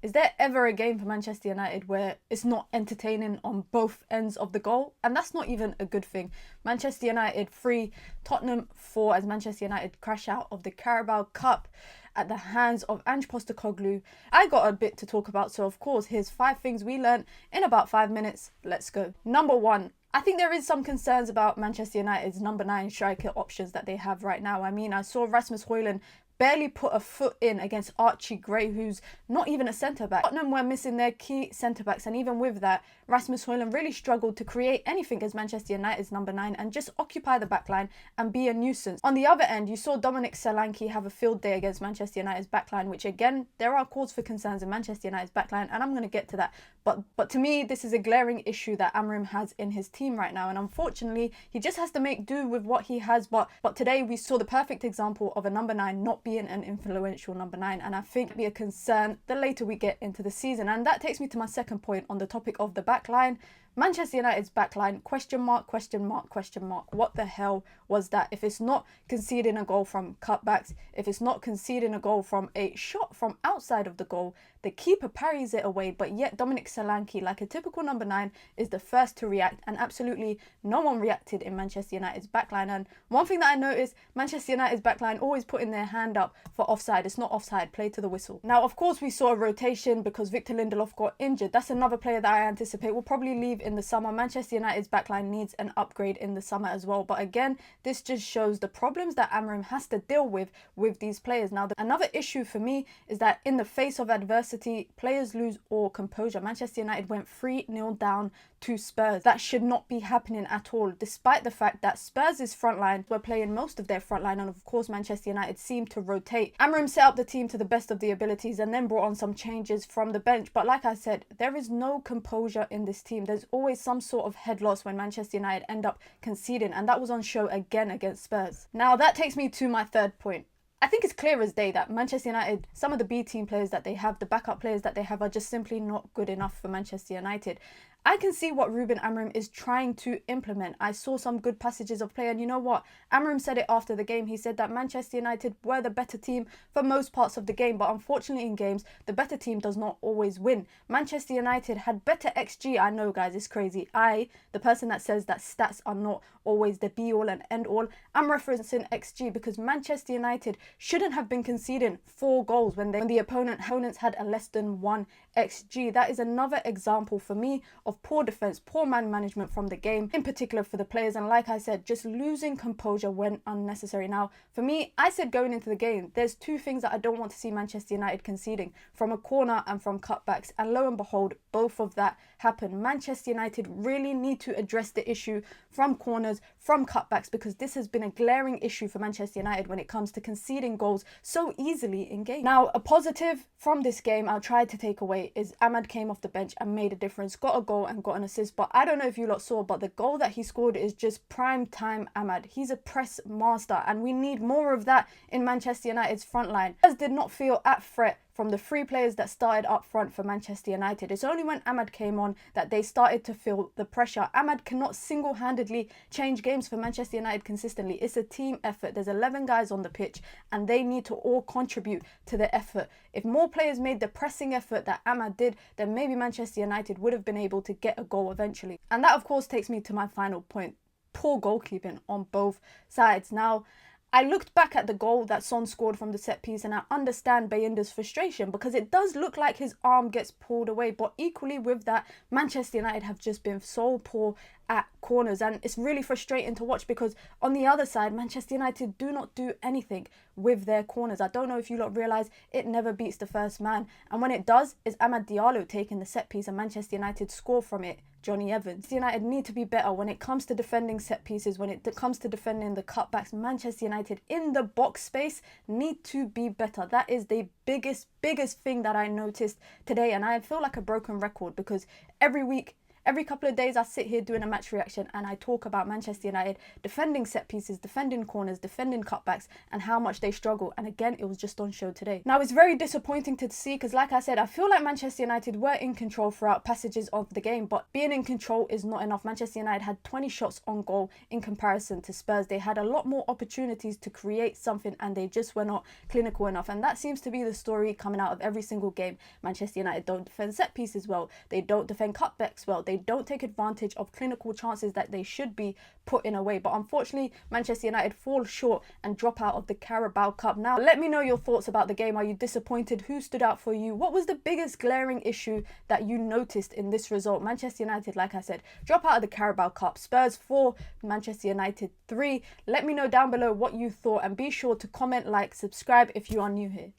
Is there ever a game for Manchester United where it's not entertaining on both ends of the goal? And that's not even a good thing. Manchester United 3, Tottenham 4 as Manchester United crash out of the Carabao Cup at the hands of Ange Postecoglou. I got a bit to talk about, so of course, here's 5 things we learned in about 5 minutes. Let's go. Number 1. I think there is some concerns about Manchester United's number 9 striker options that they have right now. I mean, I saw Rasmus Højlund barely put a foot in against Archie Gray, who's not even a centre-back. Tottenham were missing their key centre-backs, and even with that, Rasmus Højlund really struggled to create anything as Manchester United's number 9 and just occupy the backline and be a nuisance. On the other end, you saw Dominic Solanke have a field day against Manchester United's backline, which again, there are cause for concerns in Manchester United's backline, and I'm going to get to that. But to me, this is a glaring issue that Amorim has in his team right now, and unfortunately, he just has to make do with what he has. But today, we saw the perfect example of a number 9 not being an influential number 9, and I think it'll be a concern the later we get into the season. And that takes me to my second point on the topic of the backline. Manchester United's backline, question mark, question mark, question mark. What the hell was that? If it's not conceding a goal from cutbacks, if it's not conceding a goal from a shot from outside of the goal, the keeper parries it away, but yet Dominic Solanke, like a typical number 9, is the first to react, and absolutely no one reacted in Manchester United's backline. And one thing that I noticed, Manchester United's backline always putting their hand up for offside. It's not offside, play to the whistle. Now, of course, we saw a rotation because Victor Lindelof got injured. That's another player that I anticipate will probably leave in the summer. Manchester United's backline needs an upgrade in the summer as well. But again, this just shows the problems that Amorim has to deal with these players. Now, another issue for me is that in the face of adversity, players lose all composure. Manchester United went 3-0 down to Spurs. That should not be happening at all, despite the fact that Spurs' front line were playing most of their front line, and of course Manchester United seemed to rotate. Amorim set up the team to the best of the abilities and then brought on some changes from the bench. But like I said, there is no composure in this team. There's always some sort of head loss when Manchester United end up conceding, and that was on show again against Spurs. Now that takes me to my third point. I think it's clear as day that Manchester United, some of the B team players that they have, the backup players that they have, are just simply not good enough for Manchester United. I can see what Ruben Amorim is trying to implement. I saw some good passages of play, and you know what? Amorim said it after the game. He said that Manchester United were the better team for most parts of the game, but unfortunately in games, the better team does not always win. Manchester United had better XG. I know, guys, it's crazy. The person that says that stats are not always the be-all and end-all, I'm referencing XG because Manchester United shouldn't have been conceding 4 goals when the opponents had a less than 1 XG. That is another example for me of poor defense, poor man management from the game, in particular for the players, and like I said, just losing composure when unnecessary. Now, for me, I said going into the game, there's 2 things that I don't want to see Manchester United conceding, from a corner and from cutbacks, and lo and behold, both of that happened. Manchester United really need to address the issue from corners, from cutbacks, because this has been a glaring issue for Manchester United when it comes to conceding goals so easily in games. Now, a positive from this game I'll try to take away is Ahmad came off the bench and made a difference, got a goal and got an assist. But I don't know if you lot saw, but the goal that he scored is just prime time Ahmad. He's a press master, and we need more of that in Manchester United's front line. Spurs did not feel at threat from the 3 players that started up front for Manchester United. It's only when Ahmad came on that they started to feel the pressure. Ahmad cannot single-handedly change games for Manchester United consistently. It's a team effort. There's 11 guys on the pitch, and they need to all contribute to the effort. If more players made the pressing effort that Ahmad did, then maybe Manchester United would have been able to get a goal eventually. And that, of course, takes me to my final point. Poor goalkeeping on both sides. Now, I looked back at the goal that Son scored from the set piece, and I understand Bayinder's frustration because it does look like his arm gets pulled away. But equally with that, Manchester United have just been so poor at corners, and it's really frustrating to watch because on the other side, Manchester United do not do anything with their corners. I don't know if you lot realise it never beats the first man, and when it does, is Amad Diallo taking the set piece and Manchester United score from it. Johnny Evans. United need to be better when it comes to defending set pieces, when it comes to defending the cutbacks. Manchester United in the box space need to be better. That is the biggest thing that I noticed today, and I feel like a broken record because every week Every couple of days I sit here doing a match reaction and I talk about Manchester United defending set pieces, defending corners, defending cutbacks, and how much they struggle. And again, it was just on show today. Now, it's very disappointing to see because, like I said, I feel like Manchester United were in control throughout passages of the game, but being in control is not enough. Manchester United had 20 shots on goal in comparison to Spurs. They had a lot more opportunities to create something and they just were not clinical enough. And that seems to be the story coming out of every single game. Manchester United don't defend set pieces well. They don't defend cutbacks well. They don't take advantage of clinical chances that they should be putting away. But unfortunately, Manchester United fall short and drop out of the Carabao Cup. Now, let me know your thoughts about the game. Are you disappointed? Who stood out for you? What was the biggest glaring issue that you noticed in this result? Manchester United, like I said, drop out of the Carabao Cup. Spurs 4, Manchester United 3. Let me know down below what you thought and be sure to comment, like, subscribe if you are new here.